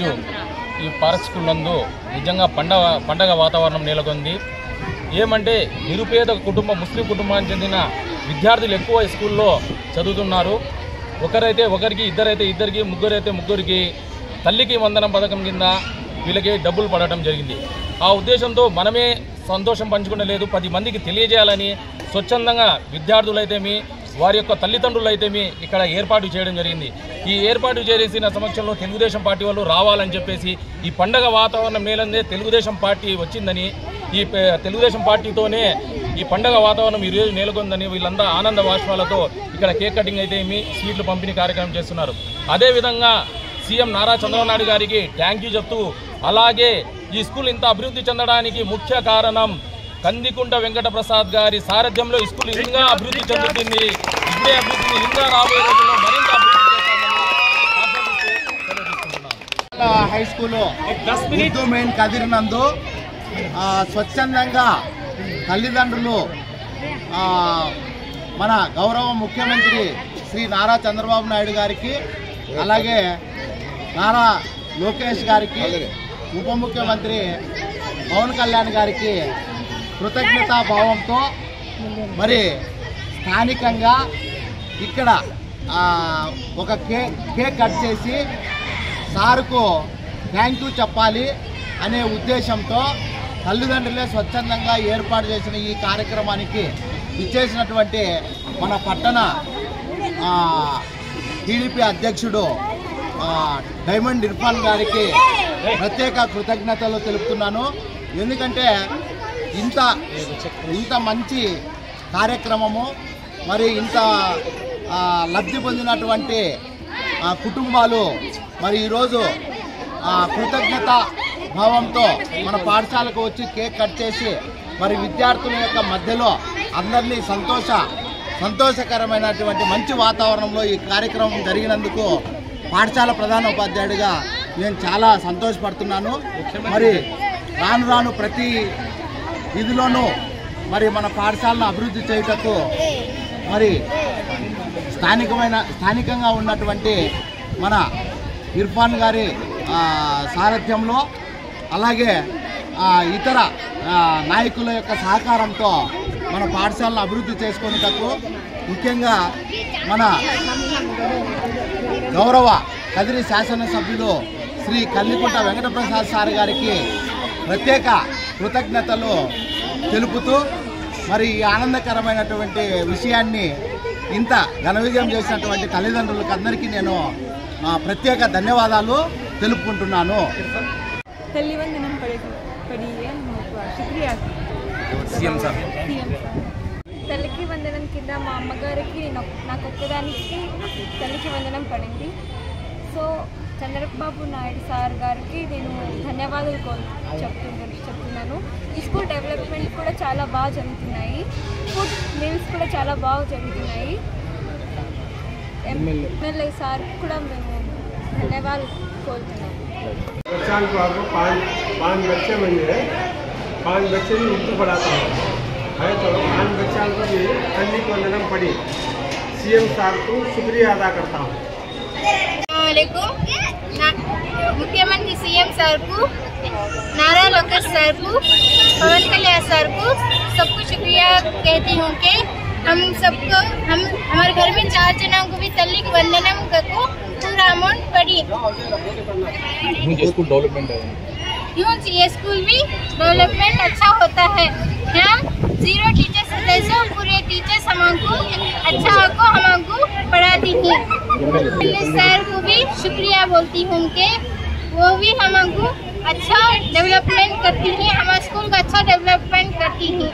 ఈరోజు ఈ park school నందు నిజంగా పండగ వాతావరణం నెలకొంది. ఏమంటే నిరుపేద కుటుంబం, ముస్లిం కుటుంబానికి చెందిన విద్యార్థులు ఎక్కువ స్కూల్లో చదువుతున్నారు. ఒకరైతే ఒకరికి, ఇద్దరైతే ఇద్దరికి, ముగ్గురైతే ముగ్గురికి తల్లికి వందనం పథకం కింద వీళ్ళకి డబ్బులు పడటం జరిగింది. ఆ ఉద్దేశంతో మనమే సంతోషం పంచుకునలేదు, 10 మందికి తెలియజేయాలని స్వచ్ఛందంగా విద్యార్థులైతేమి, వారి యొక్క తల్లిదండ్రులైతేమి ఇక్కడ ఏర్పాటు చేయడం జరిగింది. ఈ ఏర్పాటు చేసిన సమక్షంలో తెలుగుదేశం పార్టీ వాళ్ళు రావాలని చెప్పేసి, ఈ పండగ వాతావరణం మేలందే తెలుగుదేశం పార్టీ వచ్చిందని, ఈ తెలుగుదేశం పార్టీతోనే ఈ పండగ వాతావరణం ఈరోజు నెలకొందని వీళ్ళందరూ ఆనంద బాష్పాలతో ఇక్కడ కేక్ కటింగ్ అయితే స్వీట్లు పంపిణీ కార్యక్రమం చేస్తున్నారు. అదేవిధంగా సీఎం నారా చంద్రబాబు నాయుడు గారికి థ్యాంక్ యూ చెప్తూ, అలాగే ఈ స్కూల్ ఇంత అభివృద్ధి చెందడానికి ముఖ్య కారణం కందికుంట వెంకట ప్రసాద్ గారి సారథ్యంలో ఈ స్కూల్ ఇంకా అభివృద్ధి చెందుతుంది. ఇదే అభివృద్ధిని ఇంకా రాబోయే రోజుల్లో మరింత high school Urdu main Kadiri నందు స్వచ్ఛందంగా తల్లిదండ్రులు మన గౌరవ ముఖ్యమంత్రి శ్రీ నారా చంద్రబాబు నాయుడు గారికి, అలాగే నారా లోకేష్ గారికి, ఉప ముఖ్యమంత్రి పవన్ కళ్యాణ్ గారికి కృతజ్ఞతా భావంతో మరి స్థానికంగా ఇక్కడ ఒక కేక్ కట్ చేసి సార్కు థ్యాంక్ యూ చెప్పాలి అనే ఉద్దేశంతో తల్లిదండ్రులే స్వచ్ఛందంగా ఏర్పాటు చేసిన ఈ కార్యక్రమానికి ఇచ్చేసినటువంటి మన పట్టణ టీడీపీ అధ్యక్షుడు డైమండ్ ఇర్ఫాన్ గారికి ప్రత్యేక కృతజ్ఞతలు తెలుపుతున్నాను. ఎందుకంటే ఇంత మంచి కార్యక్రమము, మరి ఇంత లబ్ధి పొందినటువంటి కుటుంబాలు మరి ఈరోజు కృతజ్ఞత భావంతో మన పాఠశాలకు వచ్చి కేక్ కట్ చేసి మరి విద్యార్థుల యొక్క మధ్యలో అందరినీ సంతోషకరమైనటువంటి మంచి వాతావరణంలో ఈ కార్యక్రమం జరిగినందుకు పాఠశాల ప్రధాన ఉపాధ్యాయుడిగా నేను చాలా సంతోషపడుతున్నాను. మరి రాను ప్రతి ఇదిలోనూ మరి మన పాఠశాలను అభివృద్ధి చేయుటకు మరి స్థానికంగా ఉన్నటువంటి మన ఇర్ఫాన్ గారి సారథ్యంలో, అలాగే ఇతర నాయకుల యొక్క సహకారంతో మన పాఠశాలను అభివృద్ధి చేసుకునేటకు ముఖ్యంగా మన గౌరవ కదిరి శాసనసభ్యులు శ్రీ కందికుంట వెంకటప్రసాద్ సార్ గారికి ప్రత్యేక కృతజ్ఞతలు తెలుపుతూ, మరి ఈ ఆనందకరమైనటువంటి విషయాన్ని ఇంత ఘన విజయం చేసినటువంటి తల్లిదండ్రులకు అందరికీ నేను ప్రత్యేక ధన్యవాదాలు తెలుపుకుంటున్నాను. తల్లికి వందనం కింద మా అమ్మగారికి నాకు ఒక్కదానికి తల్లికి వందనం పడింది. సో చంద్రబాబు నాయుడు సార్ గారికి నేను ధన్యవాదాలు చెప్తున్నాను. ఈ స్కూల్ డెవలప్మెంట్ కూడా చాలా బాగా జరుగుతున్నాయి, ఫుడ్ మీల్స్ కూడా చాలా బాగా జరుగుతున్నాయి. ఎమ్మెల్యే సార్ కూడా మేము ధన్యవాదాలు కోరుతున్నాము. बच्चों को आपको पाँच बच्चे बन गए, 5 बच्चे भी उर्दू पढ़ाता है तो 5 बच्चों को भी तल्ली को वंदनम पड़ी। सीएम साहब को शुक्रिया अदा करता हूँ। मुख्यमंत्री सीएम सर को, नारा लोकेश सर को, पवन कल्याण सर को सबको शुक्रिया कहती हूँ कि हम सबको हमारे घर में 4 जनों को भी तल्ली को वंदनम को पूरा अमाउंट पड़ी। स्कूल डेवलपमेंट है, ये स्कूल भी डेवलपमेंट अच्छा होता है। यहाँ 0 टीचर्स जैसे पूरे टीचर्स हमको अच्छा को हमको पढ़ाती हैं। सर को भी शुक्रिया बोलती हूँ कि वो भी हमको अच्छा डेवलपमेंट करती हैं, हमारे स्कूल का अच्छा डेवलपमेंट करती हैं।